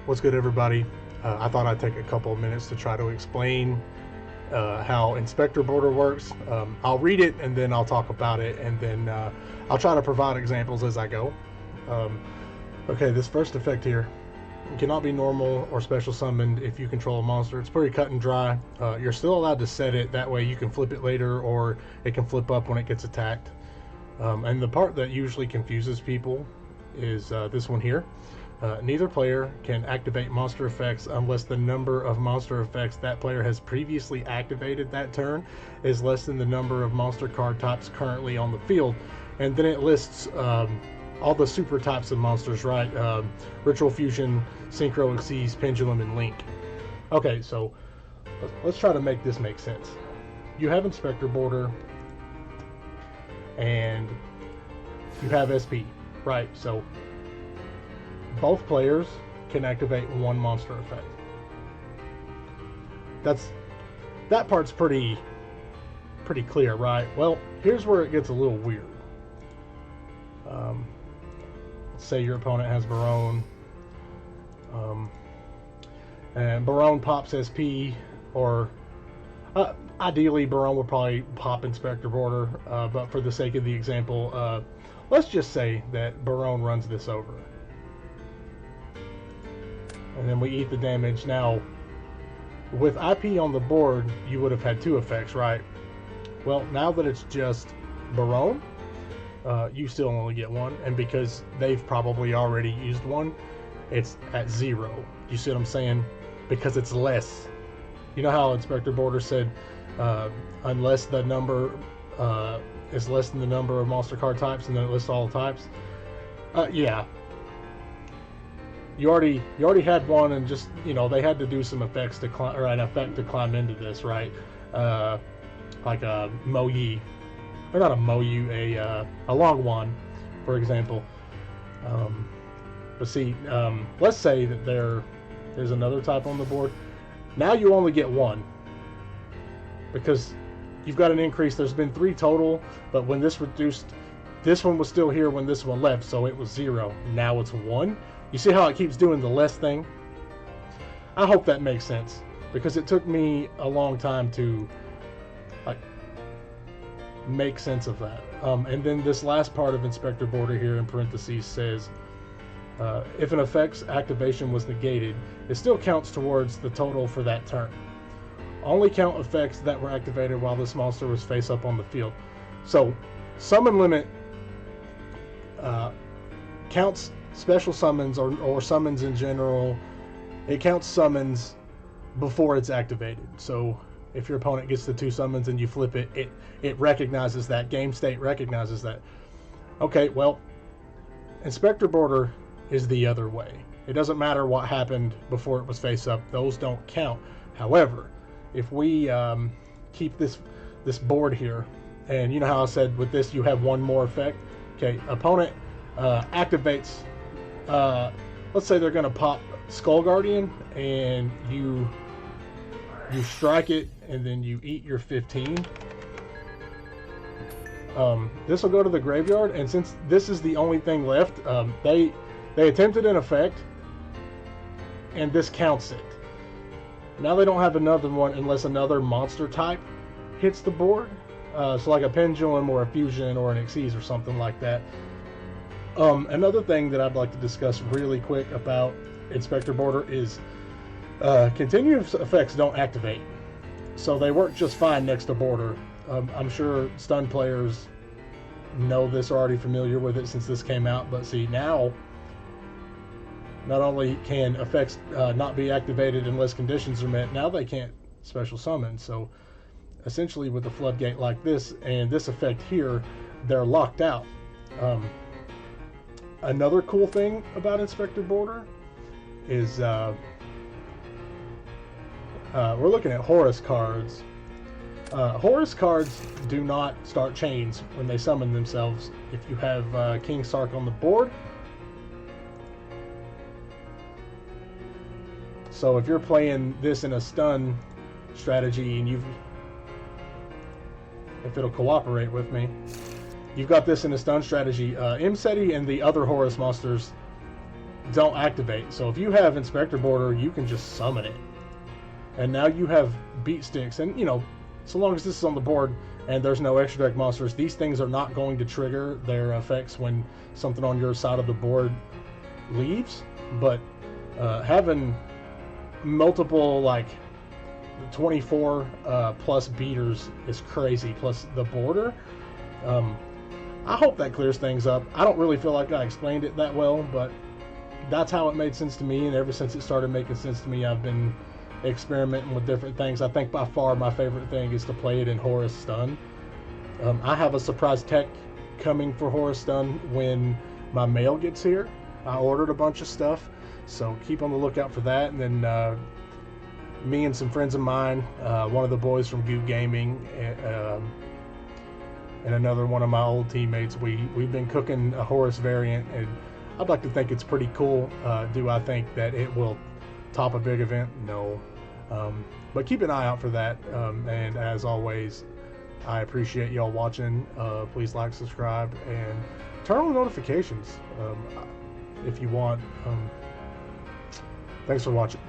What's good, everybody? I thought I'd take a couple of minutes to try to explain how Inspector Border works. I'll read it and then I'll talk about it, and then I'll try to provide examples as I go. Um, okay, this first effect here cannot be normal or special summoned if you control a monster. It's pretty cut and dry. You're still allowed to set it, that way you can flip it later or it can flip up when it gets attacked. And the part that usually confuses people is this one here. Neither player can activate monster effects unless the number of monster effects that player has previously activated that turn is less than the number of monster card types currently on the field. And then it lists all the super types of monsters, right? Ritual Fusion, Synchro Xyz, Pendulum, and Link. Okay, so let's try to make this make sense. You have Inspector Border, and you have SP, right? So both players can activate one monster effect. That part's pretty clear, right? Well, here's where it gets a little weird. Let's say your opponent has Barone, and Barone pops SP, or ideally Barone would probably pop Inspector Border, but for the sake of the example, let's just say that Barone runs this over. And then we eat the damage. Now, with IP on the board, you would have had two effects, right? Well, now that it's just Barone, you still only get one, and because they've probably already used one, it's at 0. You see what I'm saying? Because it's less. You know how Inspector Border said, unless the number is less than the number of monster card types, and then it lists all the types? Yeah. You already had one, and just, you know, they had to do some effects to climb, or an effect to climb into this, right? Like a Mo-Yi, or not a Mo-Yu, a Long One, for example. But see, let's say that there's another type on the board. Now you only get one, because you've got an increase. There's been 3 total, but when this reduced, this one was still here when this one left, so it was 0. Now it's 1. You see how it keeps doing the less thing? I hope that makes sense, because it took me a long time to make sense of that. And then this last part of Inspector Border here in parentheses says, if an effect's activation was negated, it still counts towards the total for that turn. Only count effects that were activated while this monster was face up on the field. So, summon limit counts special summons or summons in general. It counts summons before it's activated. So if your opponent gets the 2 summons and you flip it, it recognizes that. Game state recognizes that. Okay, well, Inspector Border is the other way. It doesn't matter what happened before it was face up. Those don't count. However, if we keep this board here, and you know how I said with this you have one more effect? Okay, opponent activates, let's say they're going to pop Skull Guardian, and you strike it, and then you eat your 15. This will go to the graveyard, and since this is the only thing left, they attempted an effect, and this counts it. Now they don't have another one unless another monster type hits the board, so like a Pendulum or a Fusion or an Xyz or something like that. Another thing that I'd like to discuss really quick about Inspector Border is continuous effects don't activate, so they work just fine next to Border. I'm sure stun players know this, are already familiar with it since this came out, but see, now not only can effects not be activated unless conditions are met, now they can't special summon. So essentially with a floodgate like this and this effect here, they're locked out. Another cool thing about Inspector Border is we're looking at Horus cards. Horus cards do not start chains when they summon themselves. If you have King Sark on the board, so if you're playing this in a stun strategy, and if it'll cooperate with me, you've got this in a stun strategy. Imseti and the other Horus monsters don't activate. So if you have Inspector Boarder, you can just summon it. And now you have beat sticks. And, you know, so long as this is on the board and there's no extra deck monsters, these things are not going to trigger their effects when something on your side of the board leaves. But having multiple, like, 24 plus beaters is crazy, plus the border. I hope that clears things up. I don't really feel like I explained it that well, but that's how it made sense to me, and ever since it started making sense to me, I've been experimenting with different things. I think by far my favorite thing is to play it in Horus Stun. I have a surprise tech coming for Horus Stun when my mail gets here. I ordered a bunch of stuff, so keep on the lookout for that. And then me and some friends of mine, one of the boys from Goot Gaming, and another one of my old teammates, we've been cooking a Horus variant, and I'd like to think it's pretty cool. Do I think that it will top a big event? No. But keep an eye out for that. And as always, I appreciate y'all watching. Please like, subscribe, and turn on notifications if you want. Thanks for watching.